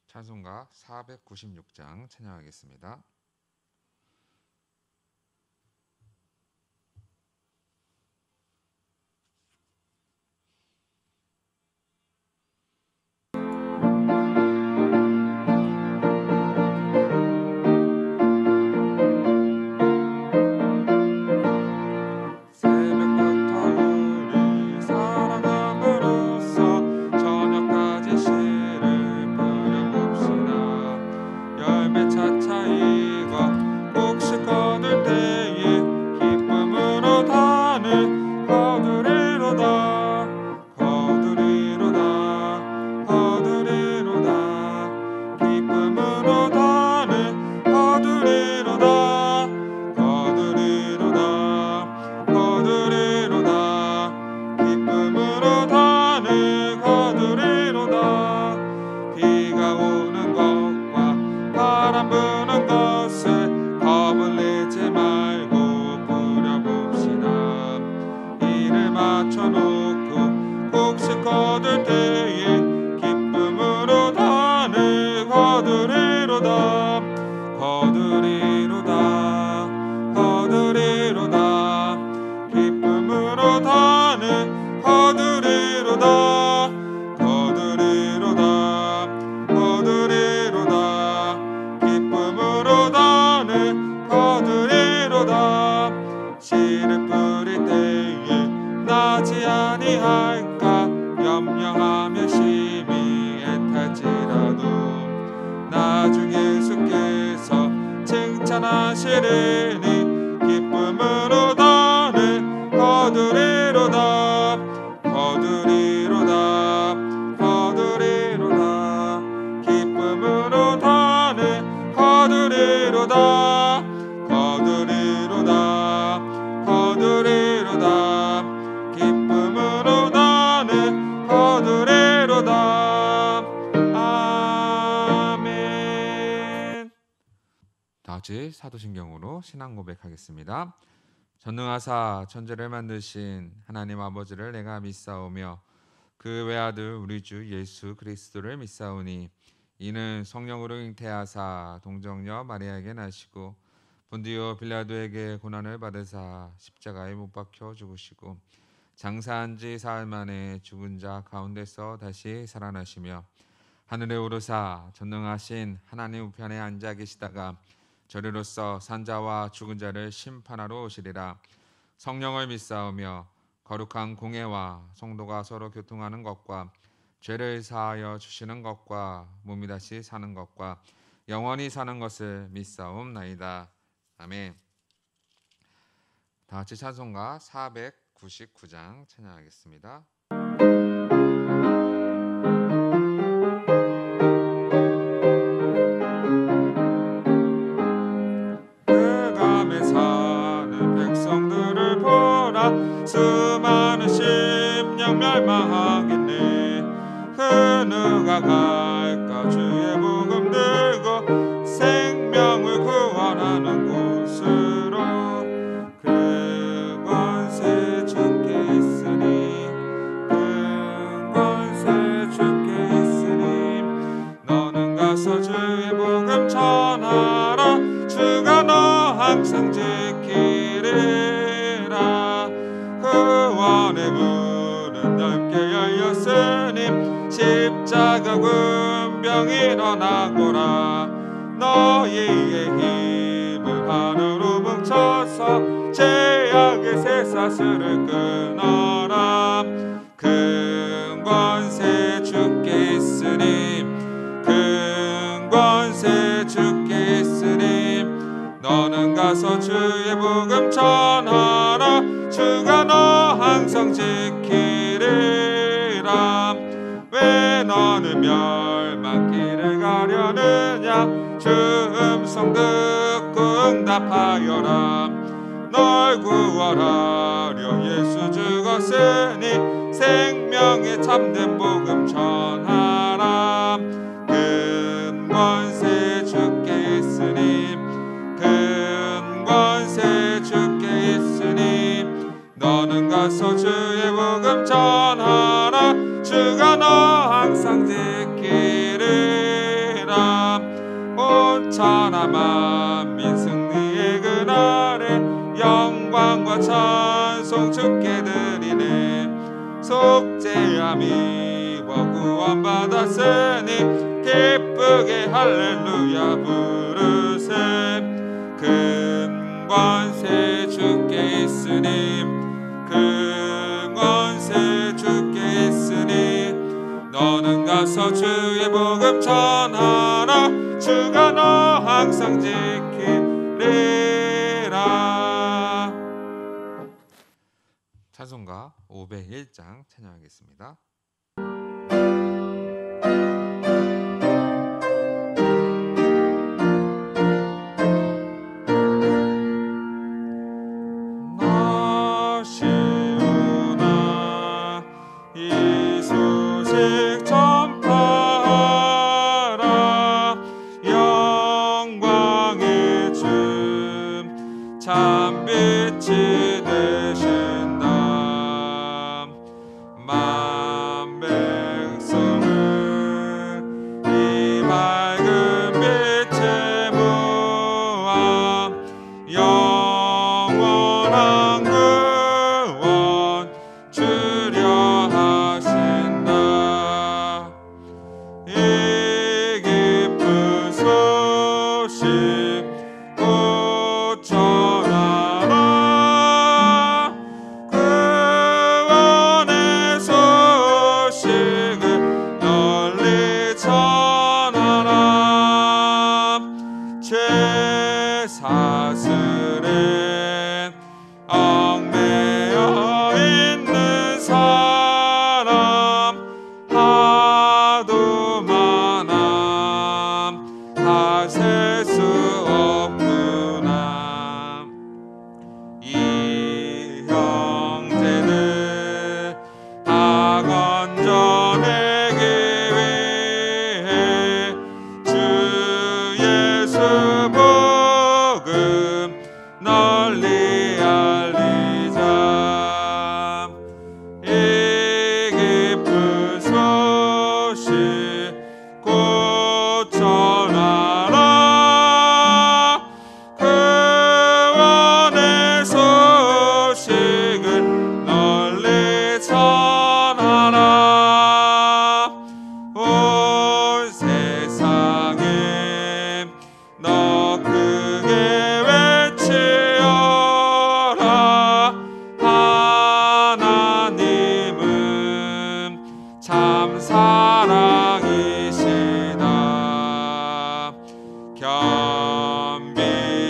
찬송가 496장 찬양하겠습니다. 다같이 사도신경으로 신앙 고백하겠습니다. 전능하사 천지를 만드신 하나님 아버지를 내가 믿사오며 그 외아들 우리 주 예수 그리스도를 믿사오니 이는 성령으로 잉태하사 동정녀 마리아에게 나시고 본디오 빌라도에게 고난을 받으사 십자가에 못 박혀 죽으시고 장사한 지 사흘 만에 죽은 자 가운데서 다시 살아나시며 하늘에 오르사 전능하신 하나님 우편에 앉아 계시다가 저리로서 산자와 죽은 자를 심판하러 오시리라. 성령을 믿사오며 거룩한 공회와 성도가 서로 교통하는 것과 죄를 사하여 주시는 것과 몸이 다시 사는 것과 영원히 사는 것을 믿사옵나이다. 아멘. 다같이 찬송가 499장 찬양하겠습니다. 수많은 심령 멸망하겠네. 그 누가 갈까 주의 복음 들고 생명을 구원하는 곳으로. 그 권세 주께 있으니 그 권세 주께 있으니 너는 가서 주의 복음 전하라. 주가 너 항상 지키리라. 구원의 문은 넓게 열렸으니 십자가 군병 일어나거라. 너희의 힘을 하늘로 뭉쳐서 죄악의 쇠사슬을 끊어라. 큰 권세 주께 있으니 큰 권세 주께 있으니 너는 가서 주의 복음 전하라. 주가 너 항상 지키리라. 왜 너는 멸망길을 가려느냐. 주 음성 듣고 응답하여라. 널 구원하려 예수 죽었으니 생명의 참된 복음 전하라. 큰 권세 주께 있으니 큰 권세 주께 있으니 너는 가서 주의 복음 전하라. 주가 너 항상 지키리라. 그러나 만민 승리의 그날에 영광과 찬송 주께 드리네. 속죄함이와 구원받았으니 기쁘게 할렐루야 부르세. 금권세 주께 있으니 금권세 주께 있으니 너는 가서 주의 복음 전하라. 주가 너 항상 지키리라. 찬송가 501장 찬양하겠습니다. 나시오나 이 소식 전파하라. 영광의 주 참빛이 되신다. 만 백성을 이 밝은 빛에 모아 영원한 구원 주려 하신다. 이 기쁜 소식 곧 전하라. 구원의 소식을 널리 전하라. 죄 사슬에 얽매여 있는 사람 하도 많아 다 셀 수 없구나. 이 형제들 다 건져내기 위해 주 예수 복음 널리 알리자. 이 기쁜 소식 곧 전하라. 구원의 소식을 널리 전하라. 온 세상에 너 크게 외치어라. 하나님은 참 사랑이시다.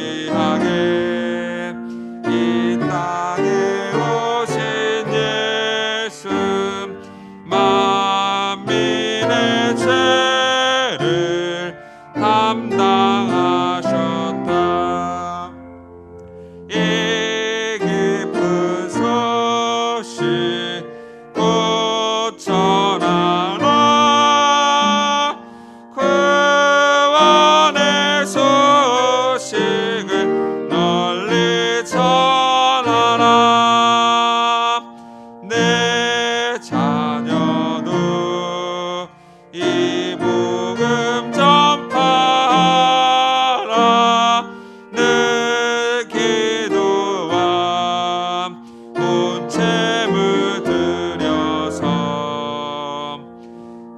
겸비하게 이 땅에 오신 예수 만민의 죄를 담당하셨다. 이 기쁜 소식 곧 전하라. 구원의 소식을 널리 전하라. 내 자녀도 이 복음 전파하라. 늘 기도와 온 재물 들여서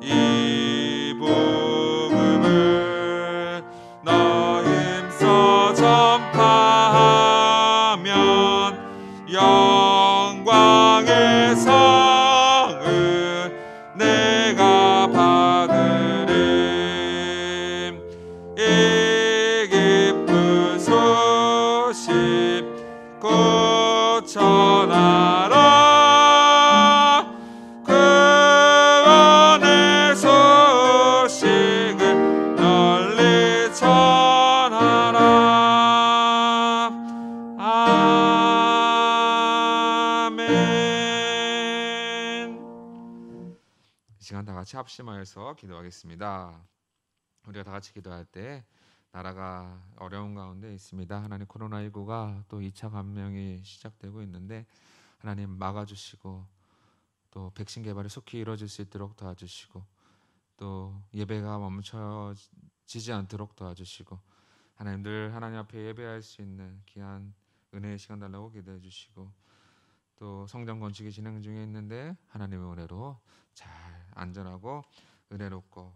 이 복음을 너 힘써 전파하면 영광의 상을 내가 받으리. 이 기쁜 소식 곧 전하라. 구원의 소식을 널리 전하라. 아멘. 이 시간 다 같이 합심하여서 기도하겠습니다. 우리가 다 같이 기도할 때 나라가 어려운 가운데 있습니다. 하나님, 코로나19가 또 2차 감염이 시작되고 있는데 하나님 막아주시고 또 백신 개발이 속히 이루어질 수 있도록 도와주시고 또 예배가 멈춰지지 않도록 도와주시고 하나님들 하나님 앞에 예배할 수 있는 귀한 은혜의 시간 달라고 기도해 주시고, 또 성전 건축이 진행 중에 있는데 하나님의 은혜로 잘 안전하고 은혜롭고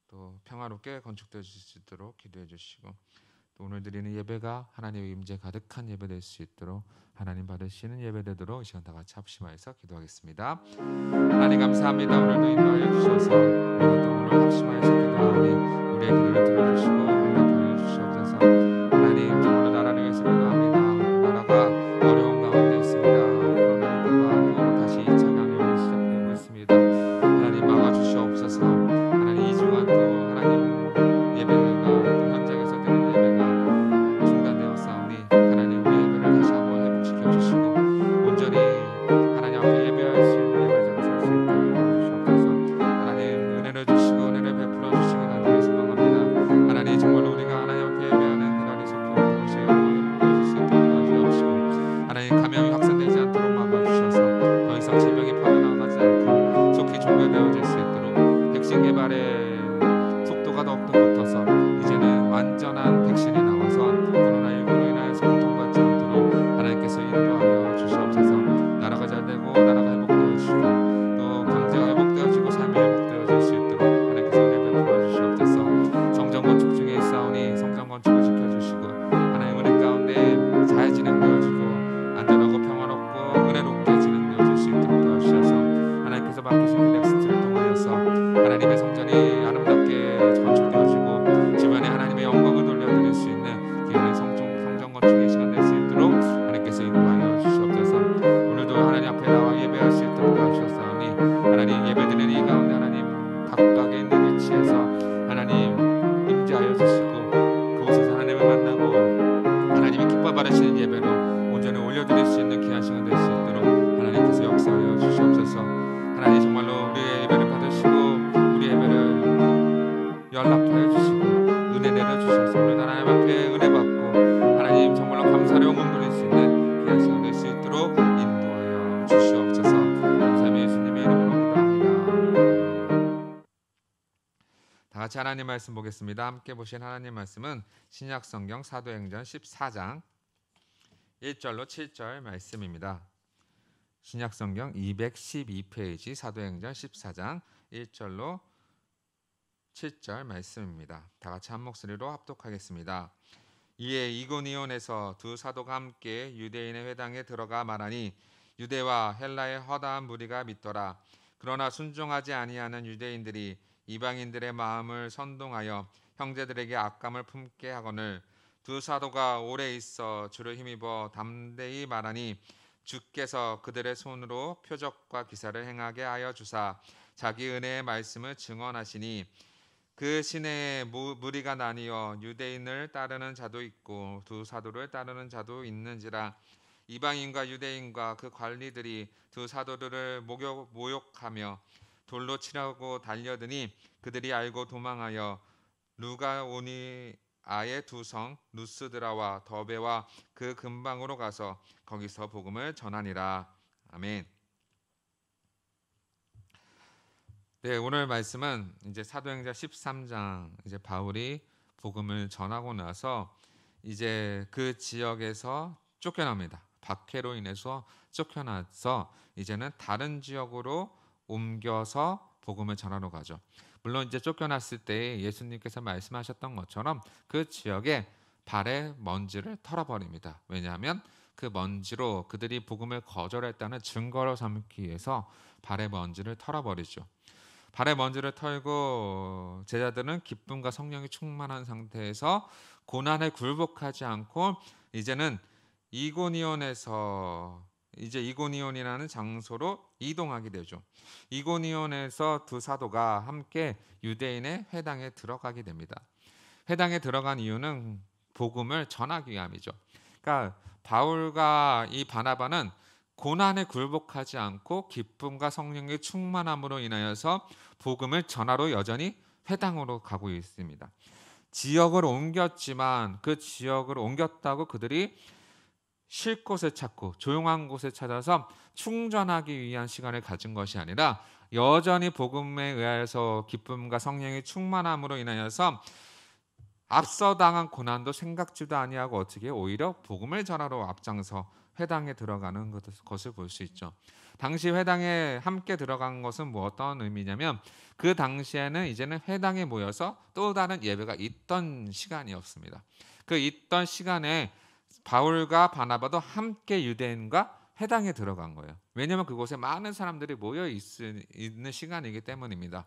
또 평화롭게 건축되어 주실 수 있도록 기도해 주시고, 또 오늘 드리는 예배가 하나님의 임재 가득한 예배 될 수 있도록 하나님 받으시는 예배 되도록 이 시간 다 같이 합심하여서 기도하겠습니다. 하나님 감사합니다. 오늘도 인도하여 주셔서 우리가 또 오늘 합심하여서 기도하오니 우리의 기도를 들어주시고 응답하여 주시옵소서. 하나님 정말로 나라를 위해서 기도합니다. 나라가 어려운 가운데 있습니다. 코로나19가 또 다시 2차 감염이 시작되고 있습니다. 하나님 막아주시옵소서. 하나님 이 주간 또 하나님 예배가 또 현장에서 드리는 예배가 중단되었사오니 하나님 우리 예배를 다시 한번 회복시켜 주시고 온전히 하나님 앞에 예배할 수 있는 예배자로 설 수 있도록 도와주시옵소서. 하나님 은혜를 주시고 은혜를 베풀어 주시기 간절히 소망합니다. 하나님 정말로 우리가 하나님 앞에 예배하는 그날이 속히 오는 것이 영광을 보여줄 수 있도록 도와주옵시고, 하나님 감염이 확산되지 않도록 막아주셔서 더 이상 질병이 퍼져나가지 않고 속히 종료되어질 수 있도록 백신 개발의 속도가 더욱더 붙어서 이제는 완전한 백신이 나와서 코로나19로 인하여서 고통받지 않도록 하나님께서 인도하여 주시옵소서. 나라가 잘되고 나라가 회복되어지고 또 경제가 회복되어지고 삶이 회복되어질 수 있도록 하나님께서 은혜 베풀어 주시옵소서. 성전 건축 중에 있사오니 성전 건축을 지켜주시고 하나님 은혜 가운데 잘 진행되어지고 안전하고 평화롭고 은혜롭게 진행되어질 수 있도록 도와주셔서 하나님께서 맡기신 그 넥스트를 통하여서 하나님의 성전이 아름답게 건축되어지고 주변에 하나님의 영광을 돌려드릴 수 있는 귀한 성전 건축의 시간 될 수 있도록 하나님께서 인도하여 주시옵소서. 오늘도 하나님 앞에 나와 예배할 수 있도록 도와주셨사오니 하나님 예배드리는 이 가운데 하나님 각각에 있는 위치에서 하나님 임재하여 주시고 그곳에서 하나님을 만나고 하나님이 기뻐 받으시는 예배로 온전히 올려드릴 수 있는 귀한 시간 될 수 있도록 하나님께서 역사하여 주시옵소서. 하나님 정말로 우리의 예배를 받으시고 우리 예배를 연락하여 주시고 은혜 내려주셔서 오늘 하나님 앞에 은혜 받고 하나님 정말로 감사로 영광 돌릴 수 있는 귀한 시간 될 수 있도록 인도하여 주시옵소서. 감사함의 예수님의 이름으로 기도합니다. 다 같이 하나님 말씀 보겠습니다. 함께 보신 하나님 말씀은 신약성경 사도행전 14장 1절로 7절 말씀입니다. 신약성경 212페이지 사도행전 14장 1절로 7절 말씀입니다. 다 같이 한 목소리로 합독하겠습니다. 이에 이고니온에서 두 사도가 함께 유대인의 회당에 들어가 말하니 유대와 헬라의 허다한 무리가 믿더라. 그러나 순종하지 아니하는 유대인들이 이방인들의 마음을 선동하여 형제들에게 악감을 품게 하거늘 두 사도가 오래 있어 주를 힘입어 담대히 말하니 주께서 그들의 손으로 표적과 기사를 행하게 하여 주사 자기 은혜의 말씀을 증언하시니 그 시내에 무리가 나뉘어 유대인을 따르는 자도 있고 두 사도를 따르는 자도 있는지라. 이방인과 유대인과 그 관리들이 두 사도들을 모욕하며 돌로 치라고 달려드니 그들이 알고 도망하여 루가오니아의 두 성 루스드라와 더베와 그 근방으로 가서 거기서 복음을 전하니라. 아멘. 네, 오늘 말씀은 이제 사도행전 13장 이제 바울이 복음을 전하고 나서 이제 그 지역에서 쫓겨납니다. 박해로 인해서 쫓겨나서 이제는 다른 지역으로 옮겨서 복음을 전하러 가죠. 물론 이제 쫓겨났을 때 예수님께서 말씀하셨던 것처럼 그 지역에 발의 먼지를 털어버립니다. 왜냐하면 그 먼지로 그들이 복음을 거절했다는 증거를 삼기 위해서 발의 먼지를 털어버리죠. 발의 먼지를 털고 제자들은 기쁨과 성령이 충만한 상태에서 고난에 굴복하지 않고 이제는 이고니온이라는 장소로 이동하게 되죠. 이고니온에서 두 사도가 함께 유대인의 회당에 들어가게 됩니다. 회당에 들어간 이유는 복음을 전하기 위함이죠. 그러니까 바울과 이 바나바는 고난에 굴복하지 않고 기쁨과 성령의 충만함으로 인하여서 복음을 전하러 여전히 회당으로 가고 있습니다. 지역을 옮겼지만 그 지역을 옮겼다고 그들이 쉴 곳을 찾고 조용한 곳을 찾아서 충전하기 위한 시간을 가진 것이 아니라 여전히 복음에 의하여서 기쁨과 성령의 충만함으로 인하여서 앞서 당한 고난도 생각지도 아니하고 어떻게 오히려 복음을 전하러 앞장서 회당에 들어가는 것을 볼 수 있죠. 당시 회당에 함께 들어간 것은 뭐 어떤 의미냐면 그 당시에는 이제는 회당에 모여서 또 다른 예배가 있던 시간이었습니다. 그 있던 시간에 바울과 바나바도 함께 유대인과 회당에 들어간 거예요. 왜냐하면 그곳에 많은 사람들이 모여 있는 시간이기 때문입니다.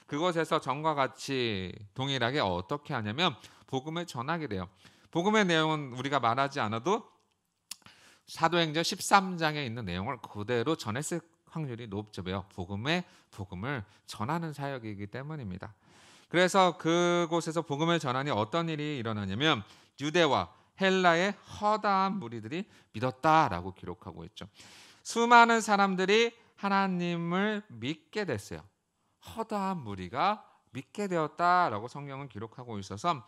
그곳에서 전과 같이 동일하게 어떻게 하냐면 복음을 전하게 돼요. 복음의 내용은 우리가 말하지 않아도 사도행전 13장에 있는 내용을 그대로 전했을 확률이 높죠. 왜요? 복음을 전하는 사역이기 때문입니다. 그래서 그곳에서 복음을 전하니 어떤 일이 일어나냐면 유대와 헬라의 허다한 무리들이 믿었다라고 기록하고 있죠. 수많은 사람들이 하나님을 믿게 됐어요. 허다한 무리가 믿게 되었다라고 성경은 기록하고 있어서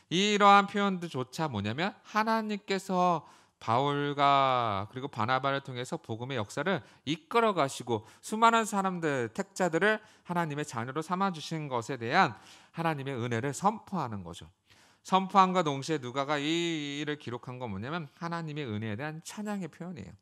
이러한 표현들조차 뭐냐면 하나님께서 바울과 그리고 바나바를 통해서 복음의 역사를 이끌어 가시고 수많은 사람들 택자들을 하나님의 자녀로 삼아 주신 것에 대한 하나님의 은혜를 선포하는 거죠. 선포함과 동시에 누가가 이 일을 기록한 건 뭐냐면 하나님의 은혜에 대한 찬양의 표현이에요.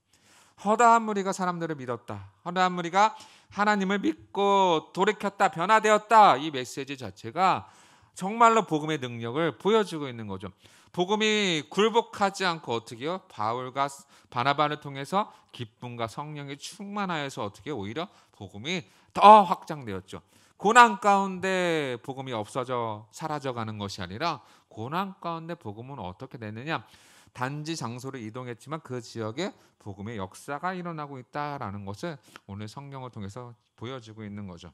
허다한 무리가 사람들을 믿었다. 허다한 무리가 하나님을 믿고 돌이켰다, 변화되었다. 이 메시지 자체가 정말로 복음의 능력을 보여주고 있는 거죠. 복음이 굴복하지 않고 어떻게요? 바울과 바나바를 통해서 기쁨과 성령이 충만하여서 어떻게 오히려 복음이 더 확장되었죠. 고난 가운데 복음이 없어져 사라져가는 것이 아니라 고난 가운데 복음은 어떻게 되느냐? 단지 장소를 이동했지만 그 지역에 복음의 역사가 일어나고 있다라는 것을 오늘 성경을 통해서 보여주고 있는 거죠.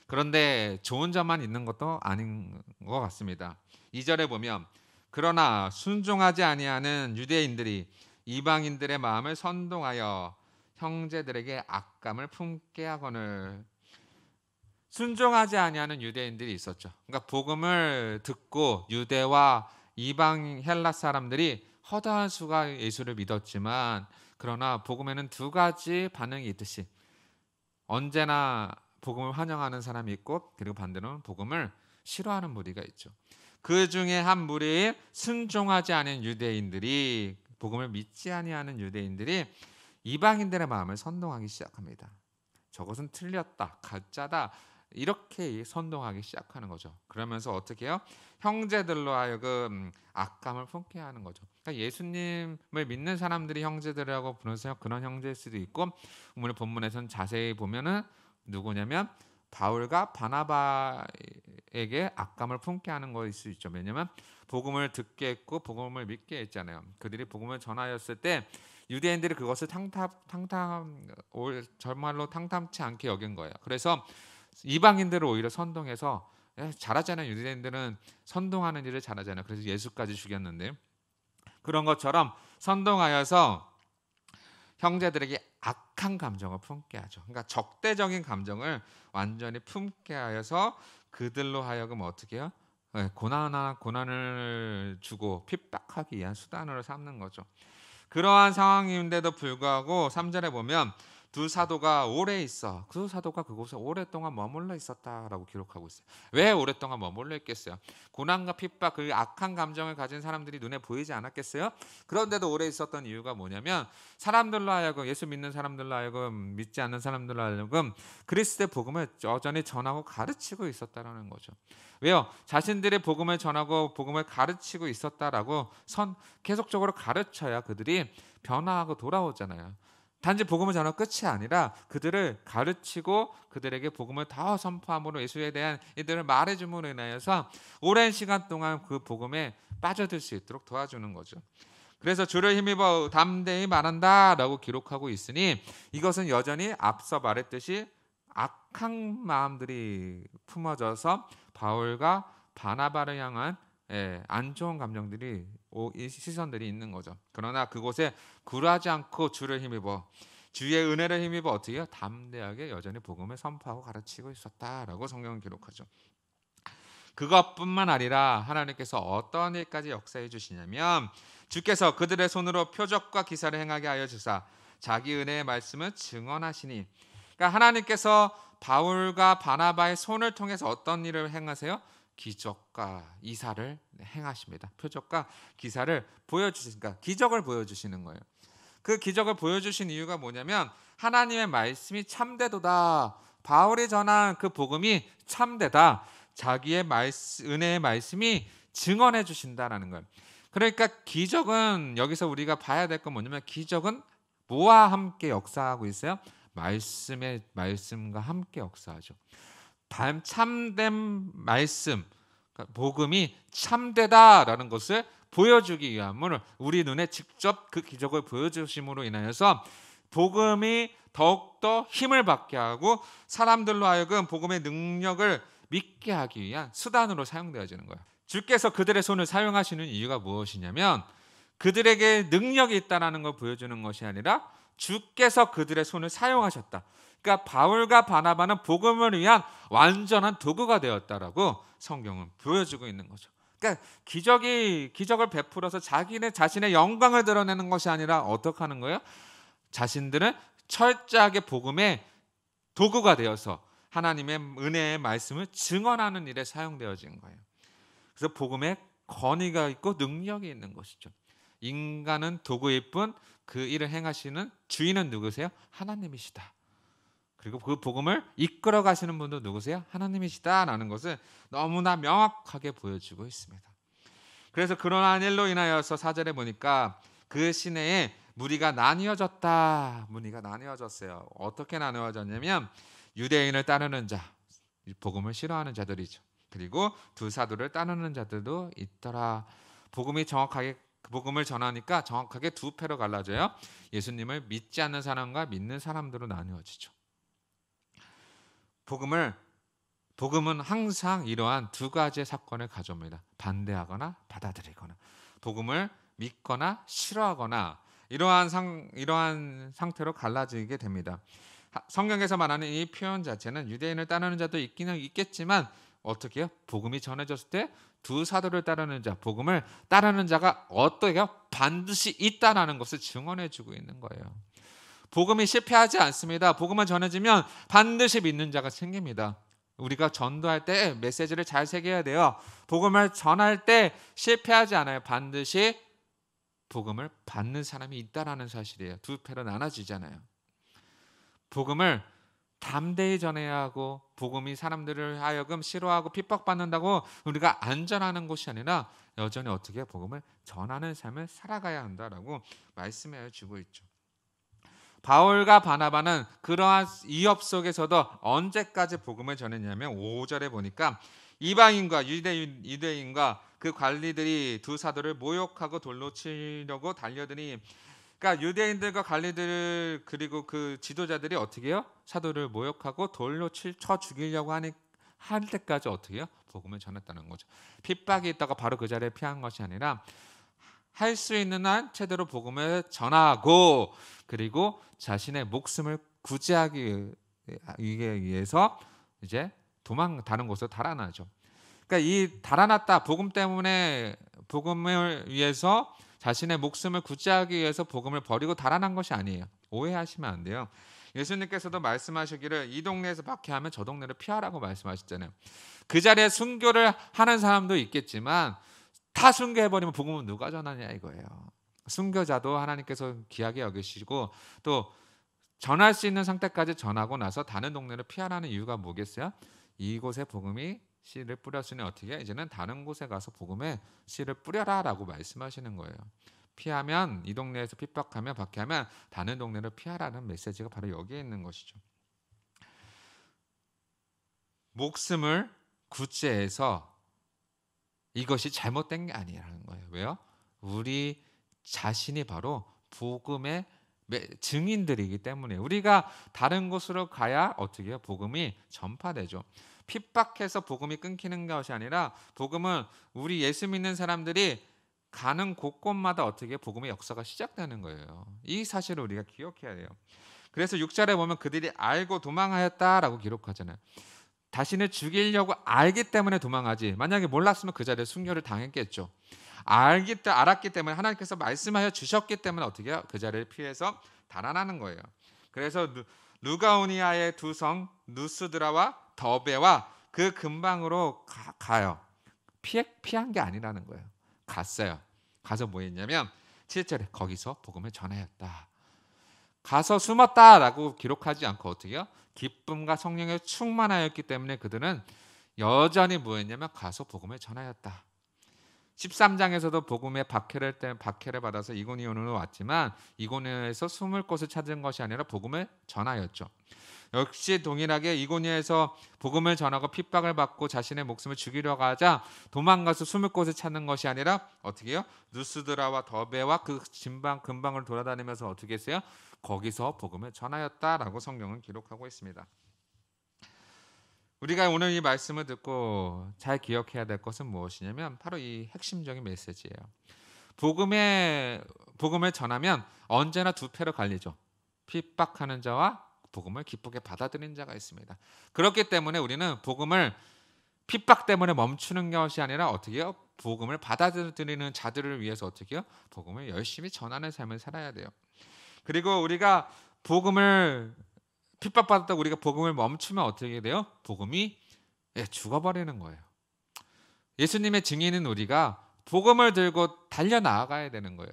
그런데 좋은 점만 있는 것도 아닌 것 같습니다. 2절에 보면 그러나 순종하지 아니하는 유대인들이 이방인들의 마음을 선동하여 형제들에게 악감을 품게 하거늘. 순종하지 아니하는 유대인들이 있었죠. 그러니까 복음을 듣고 유대와 이방 헬라 사람들이 허다한 수가 예수를 믿었지만 그러나 복음에는 두 가지 반응이 있듯이 언제나 복음을 환영하는 사람이 있고 그리고 반대로는 복음을 싫어하는 무리가 있죠. 그 중에 한 무리인 순종하지 않은 유대인들이 복음을 믿지 아니하는 유대인들이 이방인들의 마음을 선동하기 시작합니다. 저것은 틀렸다, 가짜다 이렇게 선동하기 시작하는 거죠. 그러면서 어떻게 해요? 형제들로 하여금 악감을 품게 하는 거죠. 그러니까 예수님을 믿는 사람들이 형제들이라고 부르세요. 그런 형제일 수도 있고 오늘 본문에서는 자세히 보면은 누구냐면 바울과 바나바에게 악감을 품게 하는 것일 수 있죠. 왜냐하면 복음을 듣게 했고 복음을 믿게 했잖아요. 그들이 복음을 전하였을 때 유대인들이 그것을 정말로 탕탐치 않게 여긴 거예요. 그래서 이방인들을 오히려 선동해서 잘하잖아요. 유대인들은 선동하는 일을 잘하잖아요. 그래서 예수까지 죽였는데 그런 것처럼 선동하여서 형제들에게 악한 감정을 품게 하죠. 그러니까 적대적인 감정을 완전히 품게 하여서 그들로 하여금 어떻게 해요? 고난을 주고 핍박하기 위한 수단으로 삼는 거죠. 그러한 상황인데도 불구하고 3절에 보면 두 사도가 오래 있어. 두 사도가 그곳에 오랫동안 머물러 있었다라고 기록하고 있어요. 왜 오랫동안 머물러 있겠어요? 고난과 핍박, 그 악한 감정을 가진 사람들이 눈에 보이지 않았겠어요? 그런데도 오래 있었던 이유가 뭐냐면 사람들로 하여금 예수 믿는 사람들로 하여금 믿지 않는 사람들로 하여금 그리스도의 복음을 여전히 전하고 가르치고 있었다라는 거죠. 왜요? 자신들의 복음을 전하고 복음을 가르치고 있었다라고 계속적으로 가르쳐야 그들이 변화하고 돌아오잖아요. 단지 복음을 전하고 끝이 아니라 그들을 가르치고 그들에게 복음을 더 선포함으로 예수에 대한 이들을 말해줌으로 인하여서 오랜 시간 동안 그 복음에 빠져들 수 있도록 도와주는 거죠. 그래서 주를 힘입어 담대히 말한다라고 기록하고 있으니 이것은 여전히 앞서 말했듯이 악한 마음들이 품어져서 바울과 바나바를 향한 안 좋은 감정들이 시선들이 있는 거죠. 그러나 그곳에 굴하지 않고 주를 힘입어 주의 은혜를 힘입어 어떻게 해요? 담대하게 여전히 복음을 선포하고 가르치고 있었다라고 성경은 기록하죠. 그것뿐만 아니라 하나님께서 어떤 일까지 역사해 주시냐면 주께서 그들의 손으로 표적과 기사를 행하게 하여 주사 자기 은혜의 말씀을 증언하시니. 그러니까 하나님께서 바울과 바나바의 손을 통해서 어떤 일을 행하세요? 기적과 이사를 행하십니다. 표적과 기사를 보여주시니까 기적을 보여주시는 거예요. 그 기적을 보여주신 이유가 뭐냐면 하나님의 말씀이 참되도다. 바울이 전한 그 복음이 참되다. 자기의 은혜의 말씀이 증언해 주신다라는 거예요. 그러니까 기적은 여기서 우리가 봐야 될 건 뭐냐면 기적은 뭐와 함께 역사하고 있어요? 말씀과 함께 역사하죠. 참된 말씀, 그러니까 복음이 참되다라는 것을 보여주기 위함으로 우리 눈에 직접 그 기적을 보여주심으로 인하여서 복음이 더욱더 힘을 받게 하고 사람들로 하여금 복음의 능력을 믿게 하기 위한 수단으로 사용되어지는 거예요. 주께서 그들의 손을 사용하시는 이유가 무엇이냐면 그들에게 능력이 있다는 걸 보여주는 것이 아니라 주께서 그들의 손을 사용하셨다. 그러니까 바울과 바나바는 복음을 위한 완전한 도구가 되었다라고 성경은 보여주고 있는 거죠. 그러니까 기적을 베풀어서 자신의 영광을 드러내는 것이 아니라 어떻게 하는 거예요? 자신들은 철저하게 복음의 도구가 되어서 하나님의 은혜의 말씀을 증언하는 일에 사용되어진 거예요. 그래서 복음에 권위가 있고 능력이 있는 것이죠. 인간은 도구일 뿐 그 일을 행하시는 주인은 누구세요? 하나님이시다. 그리고 그 복음을 이끌어 가시는 분도 누구세요? 하나님이시다라는 것을 너무나 명확하게 보여주고 있습니다. 그래서 그러한 일로 인하여서 4절에 보니까 그 시내에 무리가 나뉘어졌다. 무리가 나뉘어졌어요. 어떻게 나뉘어졌냐면 유대인을 따르는 자, 복음을 싫어하는 자들이죠. 그리고 두 사도를 따르는 자들도 있더라. 복음을 전하니까 정확하게 두 패로 갈라져요. 예수님을 믿지 않는 사람과 믿는 사람들로 나누어지죠. 복음은 항상 이러한 두 가지의 사건을 가져옵니다. 반대하거나 받아들이거나, 복음을 믿거나 싫어하거나 이러한 상태로 갈라지게 됩니다. 성경에서 말하는 이 표현 자체는 유대인을 따르는 자도 있기는 있겠지만 어떻게 해요? 복음이 전해졌을 때 두 사도를 따르는 자, 복음을 따르는 자가 어떻게 해요? 반드시 있다라는 것을 증언해주고 있는 거예요. 복음이 실패하지 않습니다. 복음은 전해지면 반드시 믿는 자가 생깁니다. 우리가 전도할 때 메시지를 잘 새겨야 돼요. 복음을 전할 때 실패하지 않아요. 반드시 복음을 받는 사람이 있다라는 사실이에요. 두 패로 나눠지잖아요. 복음을 담대히 전해야 하고 복음이 사람들을 하여금 싫어하고 핍박받는다고 우리가 안전하는 것이 아니라 여전히 어떻게 복음을 전하는 삶을 살아가야 한다라고 말씀해 주고 있죠. 바울과 바나바는 그러한 위협 속에서도 언제까지 복음을 전했냐면 5절에 보니까 이방인과 유대인과 그 관리들이 두 사도를 모욕하고 돌로 치려고 달려드니, 그러니까 유대인들과 관리들 그리고 그 지도자들이 어떻게 해요? 사도를 모욕하고 돌로 쳐 죽이려고 할 때까지 어떻게 해요? 복음을 전했다는 거죠. 핍박이 있다가 바로 그 자리에 피한 것이 아니라 할 수 있는 한 최대로 복음을 전하고 그리고 자신의 목숨을 구제하기 위해서 이제 다른 곳으로 달아나죠. 그러니까 이 달아났다, 복음 때문에 복음을 위해서 자신의 목숨을 구제하기 위해서 복음을 버리고 달아난 것이 아니에요. 오해하시면 안 돼요. 예수님께서도 말씀하시기를 이 동네에서 박해하면 저 동네를 피하라고 말씀하셨잖아요. 그 자리에 순교를 하는 사람도 있겠지만 다 순교해버리면 복음은 누가 전하냐 이거예요. 순교자도 하나님께서 귀하게 여기시고 또 전할 수 있는 상태까지 전하고 나서 다른 동네를 피하라는 이유가 뭐겠어요? 이곳에 복음이 씨를 뿌렸으니 어떻게 해? 이제는 다른 곳에 가서 복음의 씨를 뿌려라라고 말씀하시는 거예요. 피하면 이 동네에서 핍박하면 박해하면 다른 동네를 피하라는 메시지가 바로 여기에 있는 것이죠. 목숨을 구제해서 이것이 잘못된 게 아니라는 거예요. 왜요? 우리 자신이 바로 복음의 증인들이기 때문에 우리가 다른 곳으로 가야 어떻게 해요? 복음이 전파되죠. 핍박해서 복음이 끊기는 것이 아니라 복음은 우리 예수 믿는 사람들이 가는 곳곳마다 어떻게 복음의 역사가 시작되는 거예요. 이 사실을 우리가 기억해야 돼요. 그래서 6절에 보면 그들이 알고 도망하였다라고 기록하잖아요. 자신을 죽이려고 알기 때문에 도망하지, 만약에 몰랐으면 그 자리에 순교를 당했겠죠. 알았기 때문에 하나님께서 말씀하여 주셨기 때문에 어떻게 해요? 그 자리를 피해서 달아나는 거예요. 그래서 루가오니아의 두 성 누스드라와 더베와 그 근방으로 가요. 피한 게 아니라는 거예요. 갔어요. 가서 뭐 했냐면 7절에 거기서 복음을 전하였다. 가서 숨었다라고 기록하지 않고 어떻게 해요? 기쁨과 성령에 충만하였기 때문에 그들은 여전히 뭐 했냐면 가서 복음을 전하였다. 13장에서도 복음의 박해를 받아서 이고니온으로 왔지만 이고니온에서 숨을 곳을 찾은 것이 아니라 복음을 전하였죠. 역시 동일하게 이고니온에서 복음을 전하고 핍박을 받고 자신의 목숨을 죽이려고 하자 도망가서 숨을 곳을 찾는 것이 아니라 어떻게 해요? 누스드라와 더베와 그 근방을 돌아다니면서 어떻게 했어요? 거기서 복음을 전하였다라고 성경은 기록하고 있습니다. 우리가 오늘 이 말씀을 듣고 잘 기억해야 될 것은 무엇이냐면 바로 이 핵심적인 메시지예요. 복음을 전하면 언제나 두 패로 갈리죠. 핍박하는 자와 복음을 기쁘게 받아들이는 자가 있습니다. 그렇기 때문에 우리는 복음을 핍박 때문에 멈추는 것이 아니라 어떻게 해요? 복음을 받아들이는 자들을 위해서 어떻게 해요? 복음을 열심히 전하는 삶을 살아야 돼요. 그리고 우리가 복음을 핍박받았다고 우리가 복음을 멈추면 어떻게 돼요? 복음이 죽어버리는 거예요. 예수님의 증인은 우리가 복음을 들고 달려나가야 되는 거예요.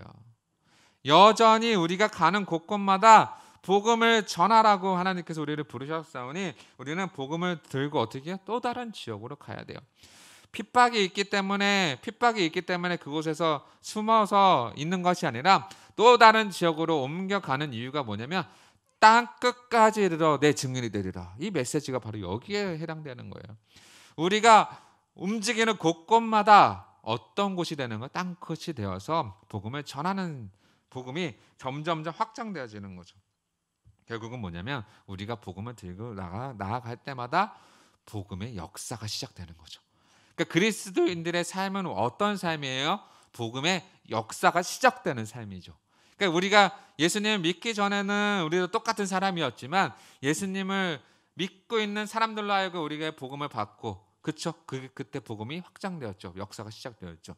여전히 우리가 가는 곳곳마다 복음을 전하라고 하나님께서 우리를 부르셨사오니 우리는 복음을 들고 어떻게 해요? 또 다른 지역으로 가야 돼요. 핍박이 있기 때문에 그곳에서 숨어서 있는 것이 아니라 또 다른 지역으로 옮겨가는 이유가 뭐냐면 땅 끝까지 이르러 내 증인이 되리라. 이 메시지가 바로 여기에 해당되는 거예요. 우리가 움직이는 곳곳마다 어떤 곳이 되는 거예요? 땅 끝이 되어서 복음을 전하는 복음이 점점 확장되어지는 거죠. 결국은 뭐냐면 우리가 복음을 들고 나아갈 때마다 복음의 역사가 시작되는 거죠. 그러니까 그리스도인들의 삶은 어떤 삶이에요? 복음의 역사가 시작되는 삶이죠. 그러니까 우리가 예수님을 믿기 전에는 우리도 똑같은 사람이었지만 예수님을 믿고 있는 사람들로 하여금 우리가 복음을 받고 그쵸? 그때 복음이 확장되었죠. 역사가 시작되었죠.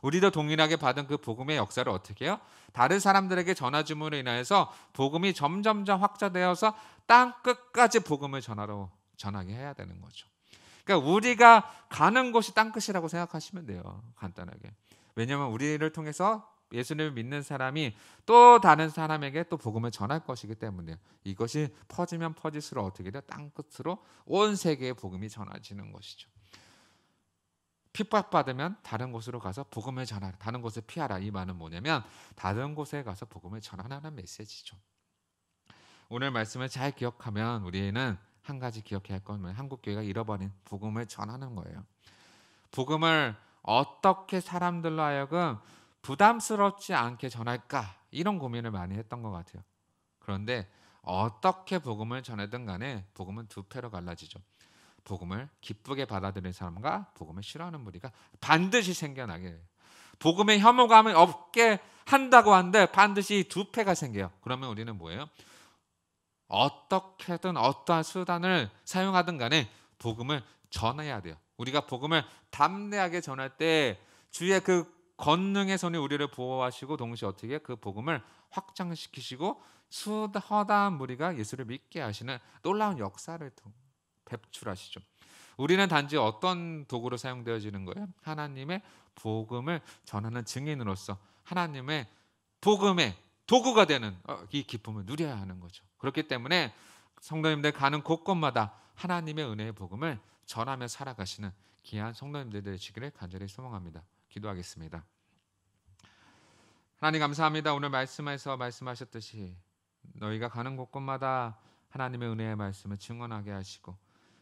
우리도 동일하게 받은 그 복음의 역사를 어떻게 해요? 다른 사람들에게 전해줌으로 인하여서 복음이 점점점 확장되어서 땅 끝까지 복음을 전하게 해야 되는 거죠. 그러니까 우리가 가는 곳이 땅 끝이라고 생각하시면 돼요. 간단하게. 왜냐하면 우리를 통해서 예수님을 믿는 사람이 또 다른 사람에게 또 복음을 전할 것이기 때문에 이것이 퍼지면 퍼질수록 어떻게 돼요? 땅 끝으로 온 세계에 복음이 전해지는 것이죠. 핍박받으면 다른 곳으로 가서 복음을 전하라. 다른 곳을 피하라. 이 말은 뭐냐면 다른 곳에 가서 복음을 전하라는 메시지죠. 오늘 말씀을 잘 기억하면 우리는 한 가지 기억해야 할 건 한국교회가 잃어버린 복음을 전하는 거예요. 복음을 어떻게 사람들로 하여금 부담스럽지 않게 전할까 이런 고민을 많이 했던 것 같아요. 그런데 어떻게 복음을 전하든 간에 복음은 두 패로 갈라지죠. 복음을 기쁘게 받아들이는 사람과 복음을 싫어하는 무리가 반드시 생겨나게 해요. 복음에 혐오감을 없게 한다고 하는데 반드시 두 패가 생겨요. 그러면 우리는 뭐예요? 어떻게든 어떠한 수단을 사용하든 간에 복음을 전해야 돼요. 우리가 복음을 담대하게 전할 때 주의 그 권능의 손이 우리를 보호하시고 동시에 어떻게 그 복음을 확장시키시고 허다한 무리가 예수를 믿게 하시는 놀라운 역사를 배출하시죠. 우리는 단지 어떤 도구로 사용되어지는 거예요? 하나님의 복음을 전하는 증인으로서 하나님의 복음의 도구가 되는 이 기쁨을 누려야 하는 거죠. 그렇기 때문에 성도님들 가는 곳곳마다 하나님의 은혜의 복음을 전하며 살아가시는 귀한 성도님들 되시기를 간절히 소망합니다. 기도하겠습니다. 하나님 감사합니다. 오늘 말씀에서 말씀하셨듯이 너희가 가는 곳곳마다 하나님의 은혜의 말씀을 증언하게 하시고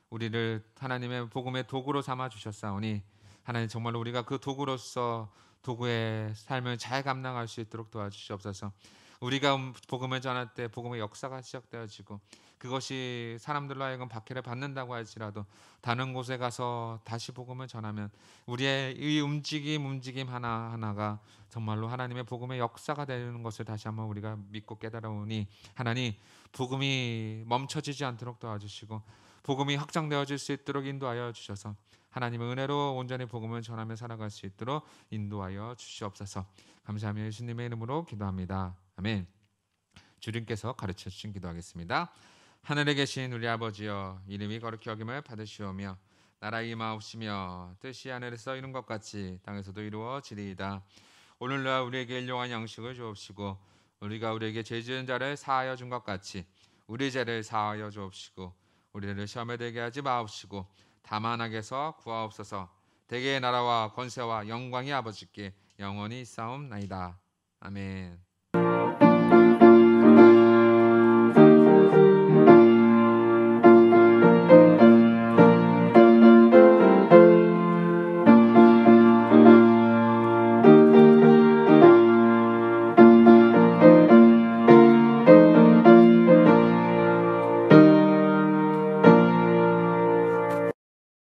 우리를 하나님의 복음의 도구로 삼아 주셨사오니 하나님 정말로 우리가 그 도구로서 도구의 삶을 잘 감당할 수 있도록 도와주시옵소서. 우리가 복음을 전할 때 복음의 역사가 시작되어지고 그것이 사람들로 하여금 박해를 받는다고 할지라도 다른 곳에 가서 다시 복음을 전하면 우리의 이 움직임 하나하나가 정말로 하나님의 복음의 역사가 되는 것을 다시 한번 우리가 믿고 깨달아오니 하나님 복음이 멈춰지지 않도록 도와주시고 복음이 확장되어질 수 있도록 인도하여 주셔서 하나님의 은혜로 온전히 복음을 전하며 살아갈 수 있도록 인도하여 주시옵소서. 감사하며 예수님의 이름으로 기도합니다. 아멘. 주님께서 가르쳐 주신 기도하겠습니다. 하늘에 계신 우리 아버지여 이름이 거룩히 여김을 받으시오며 나라 임하옵시며 뜻이 하늘에서 이룬 것 같이 땅에서도 이루어지리이다. 오늘날 우리에게 일용할 양식을 주옵시고 우리가 우리에게 죄 지은 자를 사하여 준 것 같이 우리 죄를 사하여 주옵시고 우리를 시험에 들게 하지 마옵시고 다만 악에서 구하옵소서. 대개의 나라와 권세와 영광이 아버지께 영원히 있사옵나이다. 아멘.